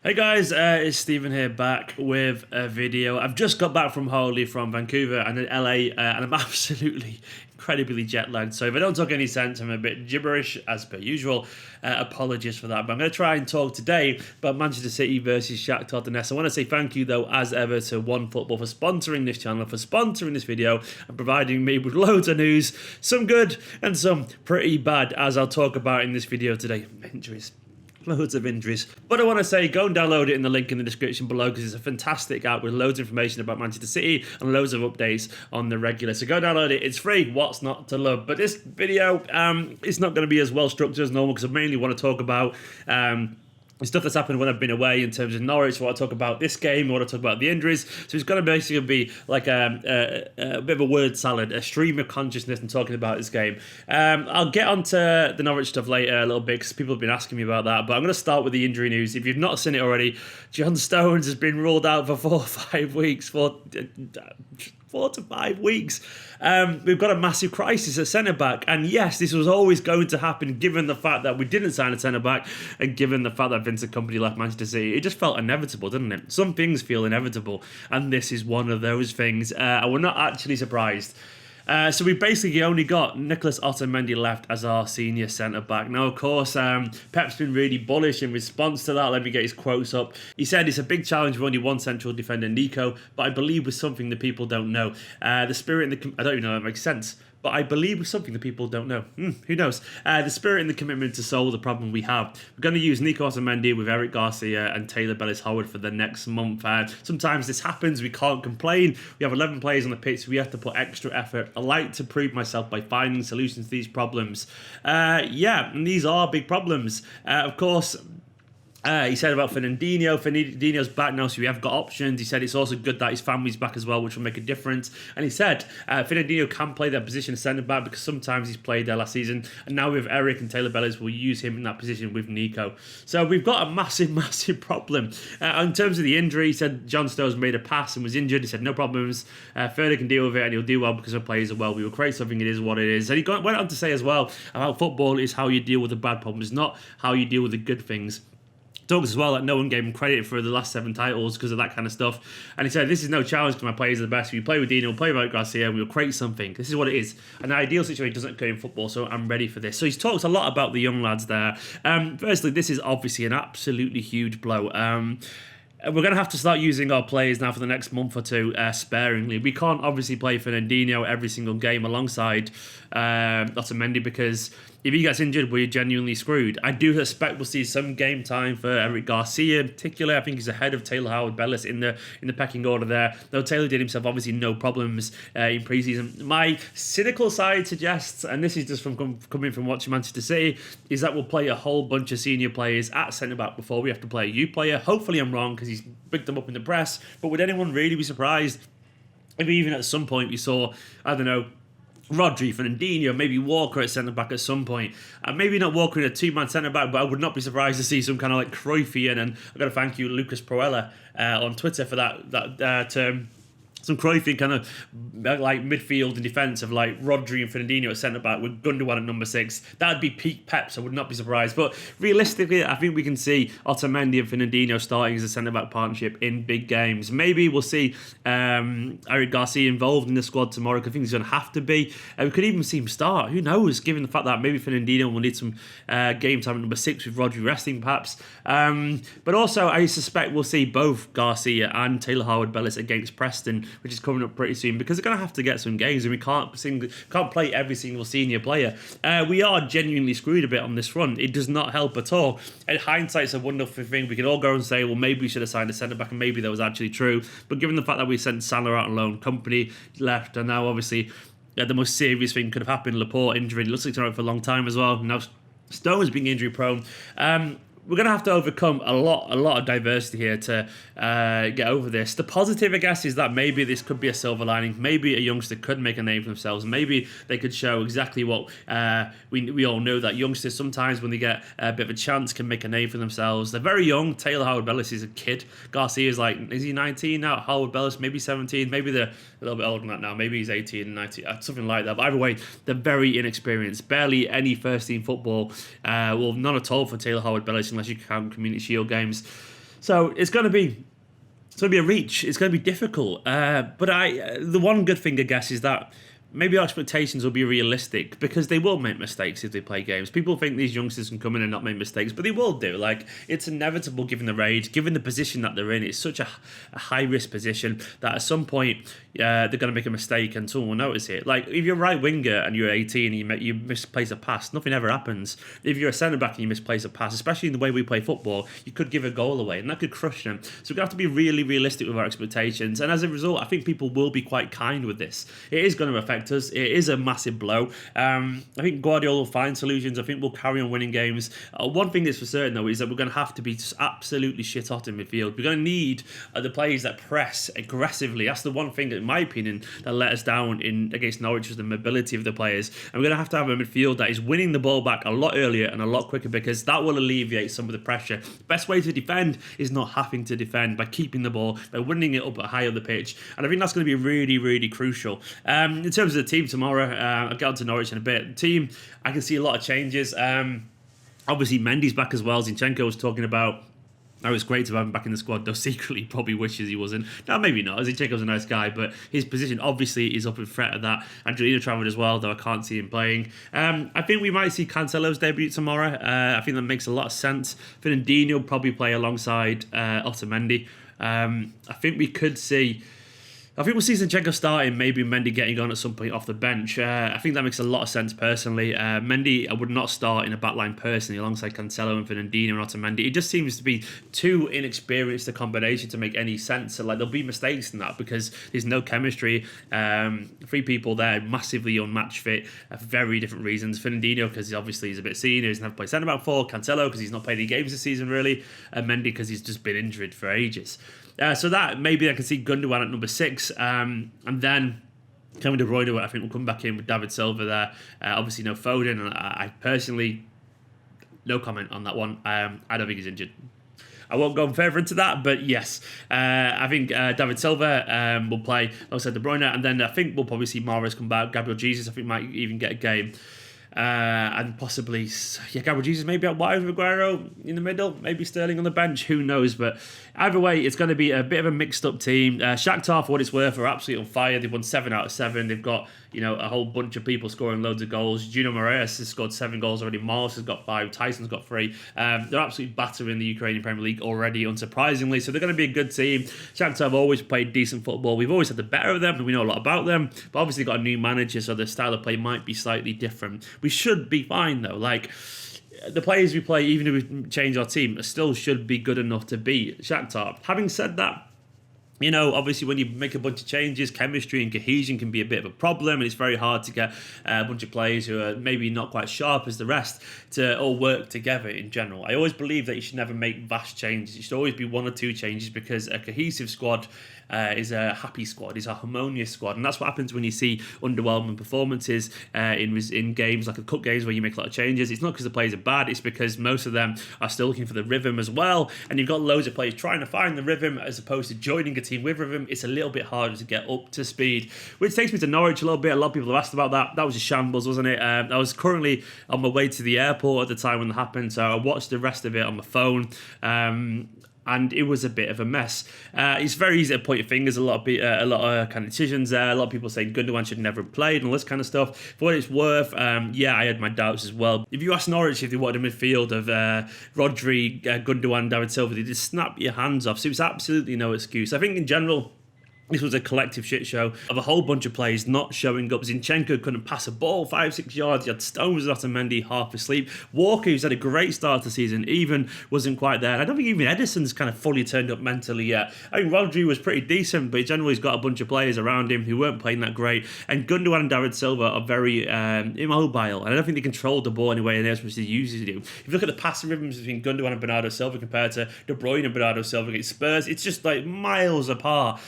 Hey guys, it's Stephen here back with a video. I've just got back from holiday from Vancouver and then LA and I'm absolutely incredibly jet lagged. So if I don't talk any sense, I'm a bit gibberish as per usual. Apologies for that. But I'm going to try and talk today about Manchester City versus Shakhtar Donetsk. I want to say thank you though, as ever, to One Football for sponsoring this channel, for sponsoring this video and providing me with loads of news, some good and some pretty bad, as I'll talk about in this video today. Injuries. Loads of injuries. But I want to say, go and download it in the link in the description below because it's a fantastic app with loads of information about Manchester City and loads of updates on the regular. So go download it. It's free. What's not to love? But this video, it's not going to be as well structured as normal because I mainly want to talk about stuff that's happened when I've been away in terms of Norwich. I want to talk about this game. I want to talk about the injuries. So it's going to basically be like a bit of a word salad, a stream of consciousness and talking about this game. I'll get onto the Norwich stuff later a little bit because people have been asking me about that. But I'm going to start with the injury news. If you've not seen it already, John Stones has been ruled out for 4 or 5 weeks. 4 to 5 weeks. We've got a massive crisis at centre-back. And yes, this was always going to happen given the fact that we didn't sign a centre-back and given the fact that Vincent Kompany left Manchester City. It just felt inevitable, didn't it? Some things feel inevitable. And this is one of those things. And we're not actually surprised. So we basically only got Nicholas Otamendi left as our senior centre-back. Now, of course, Pep's been really bullish in response to that. Let me get his quotes up. He said, "It's a big challenge with only one central defender, Nico, but I believe with something that people don't know. The spirit in the... I don't even know if that makes sense. But I believe with something that people don't know. Who knows? The spirit and the commitment to solve the problem we have. We're going to use Nico Otamendi with Eric Garcia and Taylor Bellis-Howard for the next month. Sometimes this happens. We can't complain. We have 11 players on the pitch. We have to put extra effort. I like to prove myself by finding solutions to these problems." Yeah, and these are big problems. Of course... he said about Fernandinho. Fernandinho's back now, so we have got options. He said it's also good that his family's back as well, which will make a difference. And he said Fernandinho can play that position of centre-back because sometimes he's played there last season. And now with Eric and Taylor Bellis, we'll use him in that position with Nico. So we've got a massive, massive problem. In terms of the injury, he said John Stones made a pass and was injured. He said no problems. Further can deal with it and he'll do well because our players are well. We will create something. It is what it is. And he went on to say as well about football is how you deal with the bad problems, not how you deal with the good things. Talks as well that no one gave him credit for the last 7 titles because of that kind of stuff. And he said, "This is no challenge because my players are the best. We play with Dino, we'll play with Garcia, and we'll create something. This is what it is. An ideal situation doesn't occur in football, so I'm ready for this." So he's talked a lot about the young lads there. Firstly, this is obviously an absolutely huge blow. We're going to have to start using our players now for the next month or two sparingly. We can't obviously play Fernandinho every single game alongside Otamendi because if he gets injured, we're genuinely screwed. I do expect we'll see some game time for Eric Garcia in particular. I think he's ahead of Taylor Howard-Bellis in the pecking order there. Though Taylor did himself obviously no problems in pre-season. My cynical side suggests, and this is just from coming from watching Manchester City, is that we'll play a whole bunch of senior players at centre-back before we have to play a youth player. Hopefully I'm wrong because he's picked them up in the press. But would anyone really be surprised if even at some point we saw, I don't know, Rodri, Fernandinho, maybe Walker at centre-back at some point. Maybe not Walker in a 2-man centre-back, but I would not be surprised to see some kind of like Cruyffian, and I've got to thank you, Lucas Proella, on Twitter for that term. Some Cruyffian kind of like midfield and defence of like Rodri and Fernandinho at centre-back with Gundogan at number 6. That would be peak Pep, so I would not be surprised. But realistically, I think we can see Otamendi and Fernandinho starting as a centre-back partnership in big games. Maybe we'll see Eric Garcia involved in the squad tomorrow, because I think he's going to have to be. We could even see him start. Who knows, given the fact that maybe Fernandinho will need some game time at number 6 with Rodri resting perhaps. But also, I suspect we'll see both Garcia and Taylor Howard-Bellis against Preston, which is coming up pretty soon, because they're going to have to get some games and we can't play every single senior player. We are genuinely screwed a bit on this front. It does not help at all. And hindsight's a wonderful thing. We can all go and say, well, maybe we should have signed a centre-back, and maybe that was actually true. But given the fact that we sent Salah out on loan, Kompany left, and now obviously the most serious thing could have happened, Laporte injury. It looks like it's been out for a long time as well. Now Stones being injury prone. We're going to have to overcome a lot of diversity here to get over this. The positive, I guess, is that maybe this could be a silver lining. Maybe a youngster could make a name for themselves. Maybe they could show exactly what we all know, that youngsters sometimes, when they get a bit of a chance, can make a name for themselves. They're very young. Taylor Howard-Bellis is a kid. Garcia is like, is he 19 now? Howard-Bellis, maybe 17. Maybe they're a little bit older than that now. Maybe he's 18 and 19, something like that. But either way, they're very inexperienced. Barely any first-team football. Well, none at all for Taylor Howard-Bellis, unless you count Community Shield games. So it's going to be a reach. It's going to be difficult. But the one good thing, I guess, is that maybe our expectations will be realistic because they will make mistakes if they play games. People think these youngsters can come in and not make mistakes, but they will do. Like, it's inevitable given the age, given the position that they're in. It's such a high-risk position that at some point they're going to make a mistake and someone will notice it. Like, if you're a right winger and you're 18 and you misplace a pass, nothing ever happens. If you're a centre-back and you misplace a pass, especially in the way we play football, you could give a goal away and that could crush them. So we're going to have to be really realistic with our expectations. And as a result, I think people will be quite kind with this. It is going to affect us. It is a massive blow. I think Guardiola will find solutions. I think we'll carry on winning games. One thing that's for certain, though, is that we're going to have to be just absolutely shit hot in midfield. We're going to need the players that press aggressively. That's the one thing, in my opinion, that let us down against Norwich, was the mobility of the players. And we're going to have a midfield that is winning the ball back a lot earlier and a lot quicker, because that will alleviate some of the pressure. Best way to defend is not having to defend, by keeping the ball, by winning it up high on the pitch. And I think that's going to be really, really crucial. In terms of the team tomorrow, I'll get on to Norwich in a bit. The team, I can see a lot of changes. Obviously, Mendy's back as well. Zinchenko was talking about how it's great to have him back in the squad, though secretly probably wishes he wasn't. No, maybe not. Zinchenko's a nice guy, but his position obviously is up in threat of that. Angelino travelled as well, though I can't see him playing. I think we might see Cancelo's debut tomorrow. I think that makes a lot of sense. Fernandinho will probably play alongside Otamendi. I think we could see... I think we'll see Zinchenko starting, maybe Mendy getting on at some point off the bench. I think that makes a lot of sense personally. Mendy, I would not start in a back line personally alongside Cancelo and Fernandinho and Otamendi. It just seems to be too inexperienced a combination to make any sense. So, like, there'll be mistakes in that because there's no chemistry. Three people there, massively unmatched fit for very different reasons. Fernandinho, because obviously he's a bit senior, he's never played centre-back before. Cancelo, because he's not played any games this season really. And Mendy, because he's just been injured for ages. So that, maybe I can see Gundogan at number 6, and then Kevin De Bruyne, I think, will come back in with David Silva there. Obviously no Foden, and I personally, no comment on that one. I don't think he's injured. I won't go further into that, but yes, I think David Silva will play alongside De Bruyne, and then I think we'll probably see Mahrez come back. Gabriel Jesus, I think, might even get a game. And possibly, Gabriel Jesus maybe out wide with Aguero in the middle, maybe Sterling on the bench, who knows. But either way, it's going to be a bit of a mixed up team. Shakhtar, for what it's worth, are absolutely on fire. They've won 7 out of 7. They've got, a whole bunch of people scoring loads of goals. Juno Moraes has scored 7 goals already. Mars has got 5. Tyson's got 3. They're absolutely battering the Ukrainian Premier League already, unsurprisingly. So they're going to be a good team. Shakhtar have always played decent football. We've always had the better of them, and we know a lot about them. But obviously got a new manager, so their style of play might be slightly different. We should be fine, though. Like, the players we play, even if we change our team, still should be good enough to beat Shakhtar. Having said that, obviously when you make a bunch of changes, chemistry and cohesion can be a bit of a problem, and it's very hard to get a bunch of players who are maybe not quite sharp as the rest to all work together in general. I always believe that you should never make vast changes. It should always be 1 or 2 changes, because a cohesive squad is a happy squad, is a harmonious squad, and that's what happens when you see underwhelming performances in games like the cup games where you make a lot of changes. It's not because the players are bad, it's because most of them are still looking for the rhythm as well, and you've got loads of players trying to find the rhythm as opposed to joining a team with rhythm. It's a little bit harder to get up to speed, which takes me to Norwich a little bit. A lot of people have asked about that. That was a shambles, wasn't it? I was currently on my way to the airport at the time when that happened, so I watched the rest of it on my phone. And it was a bit of a mess. It's very easy to point your fingers. A lot of kind of decisions there. A lot of people saying Gundogan should never have played and all this kind of stuff. For what it's worth, I had my doubts as well. If you ask Norwich if they wanted a midfield of Rodri, Gundogan, David Silva, they just snap your hands off. So it's absolutely no excuse. I think in general, this was a collective shit show of a whole bunch of players not showing up. Zinchenko couldn't pass a ball 5-6 yards. You had Stones and Otamendi half asleep. Walker, who's had a great start to the season, even wasn't quite there. I don't think even Edison's kind of fully turned up mentally yet. I think Rodri was pretty decent, but generally he's got a bunch of players around him who weren't playing that great. And Gundogan and David Silva are very immobile, and I don't think they control the ball anyway and as much as they usually do. If you look at the passing rhythms between Gundogan and Bernardo Silva compared to De Bruyne and Bernardo Silva against Spurs, it's just like miles apart.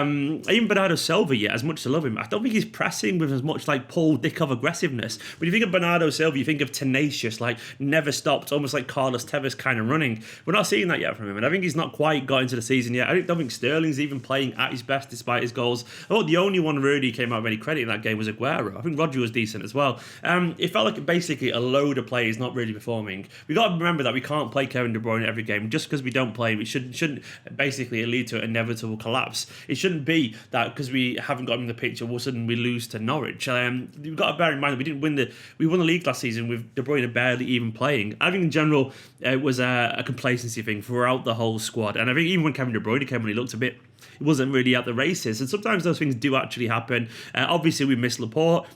Even Bernardo Silva, yet, as much as I love him, I don't think he's pressing with as much like Paul Dickov aggressiveness. When you think of Bernardo Silva, you think of tenacious, like never stopped, almost like Carlos Tevez kind of running. We're not seeing that yet from him, and I think he's not quite got into the season yet. I don't think Sterling's even playing at his best despite his goals. I thought the only one really came out with any credit in that game was Aguero. I think Rodri was decent as well. It felt like basically a load of players not really performing. We got to remember that we can't play Kevin De Bruyne every game. Just because we don't play him, it shouldn't basically lead to an inevitable collapse. It shouldn't be that because we haven't got him in the picture, all of a sudden we lose to Norwich. We've got to bear in mind that we won the league last season with De Bruyne barely even playing. I think in general it was a complacency thing throughout the whole squad, and I think even when Kevin De Bruyne came on, he looked a bit. He wasn't really at the races, and sometimes those things do actually happen. Obviously, we missed Laporte.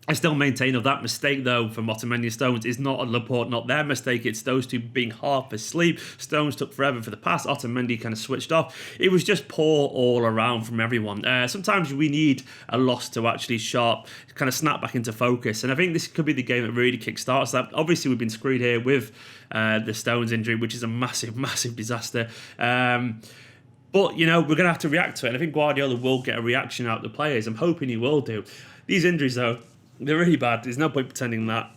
I still maintain of that mistake, though, from Otamendi and Stones is not on Laporte, not their mistake. It's those two being half asleep. Stones took forever for the pass. Otamendi kind of switched off. It was just poor all around from everyone. Sometimes we need a loss to actually kind of snap back into focus. And I think this could be the game that really kickstarts that. Obviously, we've been screwed here with the Stones injury, which is a massive, massive disaster. But, we're going to have to react to it. And I think Guardiola will get a reaction out of the players. I'm hoping he will do. These injuries, though, they're really bad. There's no point pretending that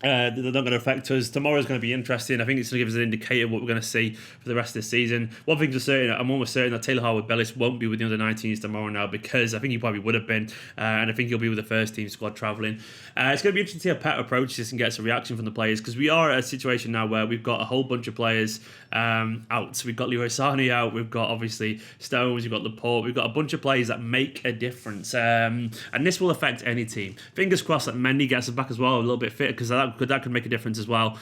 they're not going to affect us. Tomorrow's going to be interesting. I think it's going to give us an indicator of what we're going to see for the rest of the season. One thing's for certain, I'm almost certain that Taylor Harwood-Bellis won't be with the under-19s tomorrow now, because I think he probably would have been, and I think he'll be with the first team squad travelling. It's going to be interesting to see how Pep approaches this and gets a reaction from the players, because we are at a situation now where we've got a whole bunch of players out. So we've got Leroy Sané out, we've got obviously Stones, we've got Laporte, we've got a bunch of players that make a difference, and this will affect any team. Fingers crossed that Mendy gets us back as well, a little bit fitter, because that could make a difference as well.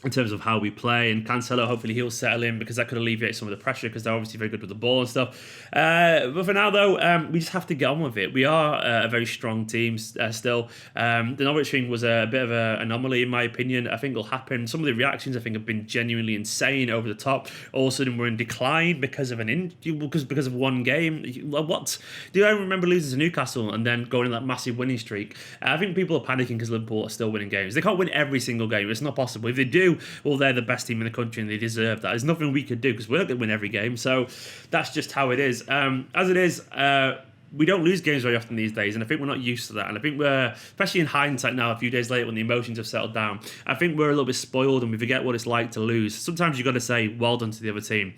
In terms of how we play, and Cancelo, hopefully he'll settle in, because that could alleviate some of the pressure, because they're obviously very good with the ball and stuff. But for now, though, we just have to get on with it. We are a very strong team still. The Norwich thing was a bit of an anomaly, in my opinion. I think it'll happen. Some of the reactions, I think, have been genuinely insane, over the top. All of a sudden, we're in decline because of because of one game. What? Do I remember losing to Newcastle and then going on that massive winning streak? I think people are panicking because Liverpool are still winning games. They can't win every single game. It's not possible. If they do, well, they're the best team in the country and they deserve that. There's nothing we could do, because we're not going to win every game. So that's just how it is. As it is, we don't lose games very often these days, and I think we're not used to that. And I think we're, especially in hindsight now, a few days later when the emotions have settled down, I think we're a little bit spoiled and we forget what it's like to lose. Sometimes you've got to say, well done to the other team.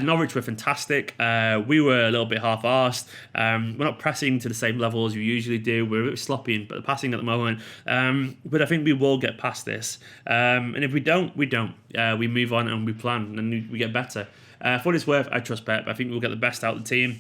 Norwich were fantastic. We were a little bit half-arsed. We're not pressing to the same level as we usually do. We're a bit sloppy but passing at the moment. But I think we will get past this. And if we don't, we don't. We move on and we plan and we get better. For what it's worth, I trust Pep. I think we'll get the best out of the team.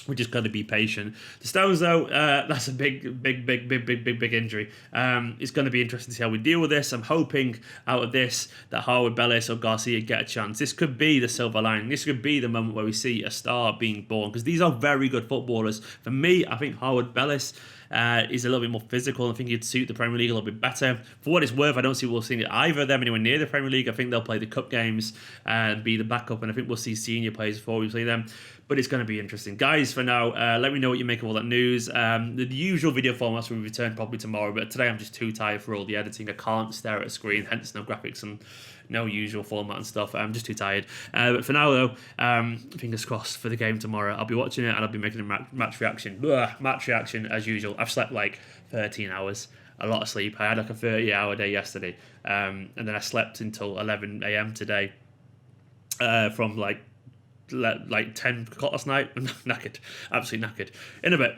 We just got to be patient. The Stones, though, that's a big injury. It's going to be interesting to see how we deal with this. I'm hoping out of this that Harwood-Bellis or Garcia get a chance. This could be the silver lining. This could be the moment where we see a star being born, because these are very good footballers. For me, I think Harwood-Bellis is a little bit more physical. I think he'd suit the Premier League a little bit better. For what it's worth, I don't see we'll see either of them anywhere near the Premier League. I think they'll play the cup games and be the backup, and I think we'll see senior players before we play them. But it's going to be interesting. Guys, for now, let me know what you make of all that news. The usual video formats will return probably tomorrow, but today I'm just too tired for all the editing. I can't stare at a screen, hence no graphics and no usual format and stuff. I'm just too tired. But for now, though, fingers crossed for the game tomorrow. I'll be watching it and I'll be making a match reaction. Match reaction as usual. I've slept like 13 hours. A lot of sleep. I had like a 30-hour day yesterday. And then I slept until 11 a.m. today from like 10 o'clock last night. I'm knackered. Absolutely knackered. In a bit.